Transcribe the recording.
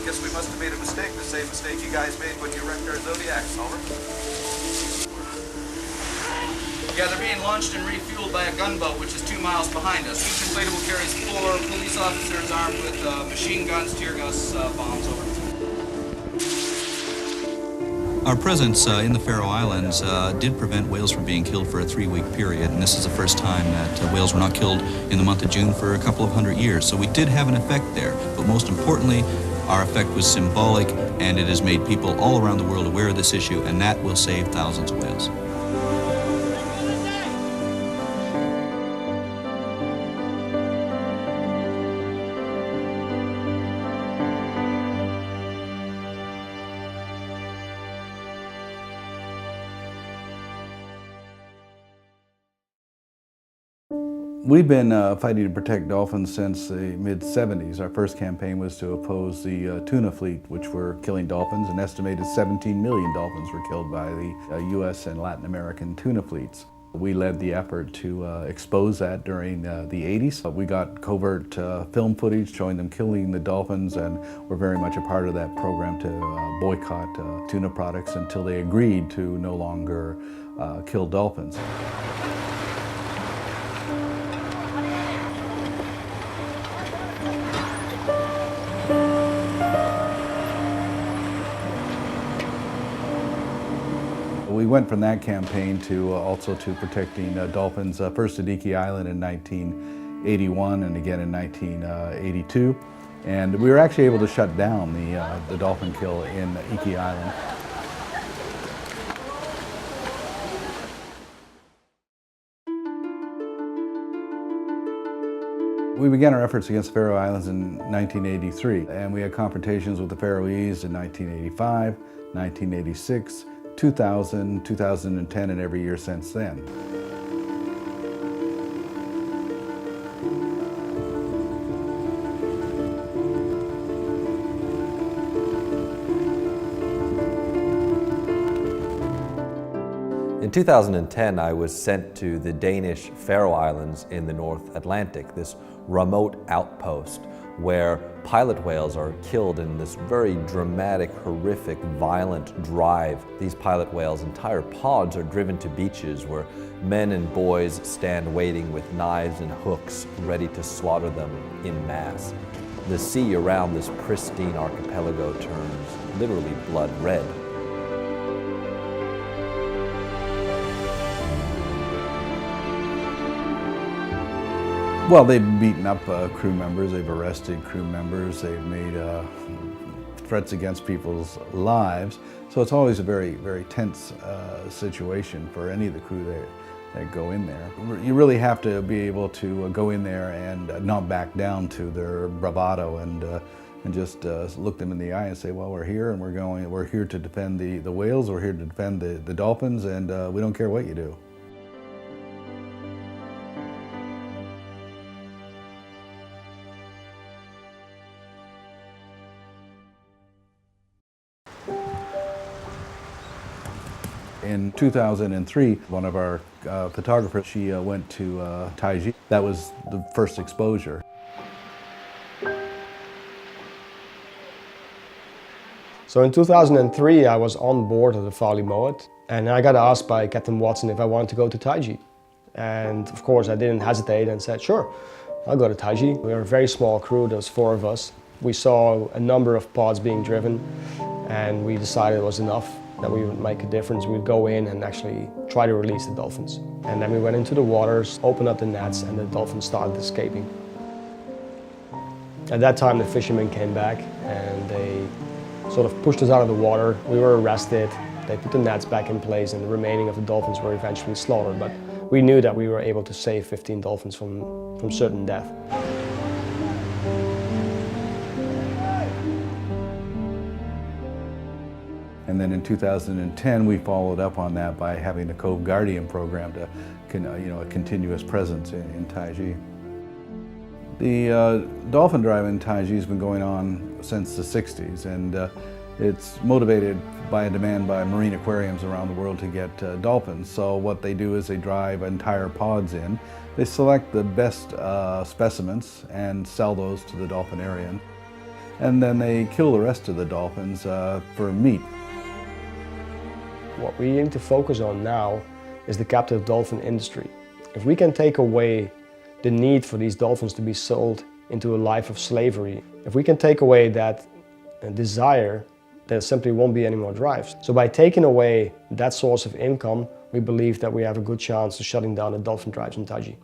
Guess we must have made a mistake, the same mistake you guys made when you wrecked our Zodiacs, over. Yeah, they're being launched and refueled by a gunboat, which is 2 miles behind us. Each inflatable carries 4 police officers armed with machine guns, tear gas bombs, over. Our presence in the Faroe Islands did prevent whales from being killed for a 3-week period, and this is the first time that whales were not killed in the month of June for a couple of 100 years. So we did have an effect there, but most importantly, our effect was symbolic, and it has made people all around the world aware of this issue, and that will save thousands of whales. We've been fighting to protect dolphins since the mid-70s. Our first campaign was to oppose the tuna fleet, which were killing dolphins. An estimated 17 million dolphins were killed by the US and Latin American tuna fleets. We led the effort to expose that during the 80s. We got covert film footage showing them killing the dolphins, and we're very much a part of that program to boycott tuna products until they agreed to no longer kill dolphins. We went from that campaign to also to protecting dolphins, first at Iki Island in 1981 and again in 1982. And we were actually able to shut down the dolphin kill in Iki Island. We began our efforts against the Faroe Islands in 1983, and we had confrontations with the Faroese in 1985, 1986, 2000, 2010, and every year since then. In 2010, I was sent to the Danish Faroe Islands in the North Atlantic, this remote outpost where pilot whales are killed in this very dramatic, horrific, violent drive. These pilot whales' entire pods are driven to beaches where men and boys stand waiting with knives and hooks ready to slaughter them in mass. The sea around this pristine archipelago turns literally blood red. Well, they've beaten up crew members, they've arrested crew members, they've made threats against people's lives. So it's always a very, very tense situation for any of the crew that go in there. You really have to be able to go in there and not back down to their bravado and just look them in the eye and say, well, we're here and we're here to defend the whales, we're here to defend the dolphins, and we don't care what you do. In 2003, one of our photographers, she went to Taiji. That was the first exposure. So in 2003, I was on board of the Farley Moet, and I got asked by Captain Watson if I wanted to go to Taiji. And of course, I didn't hesitate and said, sure, I'll go to Taiji. We were a very small crew, there was 4 of us. We saw a number of pods being driven, and we decided it was enough, that we would make a difference. We'd go in and actually try to release the dolphins. And then we went into the waters, opened up the nets, and the dolphins started escaping. At that time, the fishermen came back and they sort of pushed us out of the water. We were arrested. They put the nets back in place, and the remaining of the dolphins were eventually slaughtered. But we knew that we were able to save 15 dolphins from certain death. And then in 2010, we followed up on that by having the Cove Guardian program to, a continuous presence in Taiji. The dolphin drive in Taiji has been going on since the 60s, and it's motivated by a demand by marine aquariums around the world to get dolphins. So what they do is they drive entire pods in. They select the best specimens and sell those to the dolphinarian. and then they kill the rest of the dolphins for meat. What we need to focus on now is the captive dolphin industry. If we can take away the need for these dolphins to be sold into a life of slavery, if we can take away that desire, there simply won't be any more drives. So by taking away that source of income, we believe that we have a good chance of shutting down the dolphin drives in Taiji.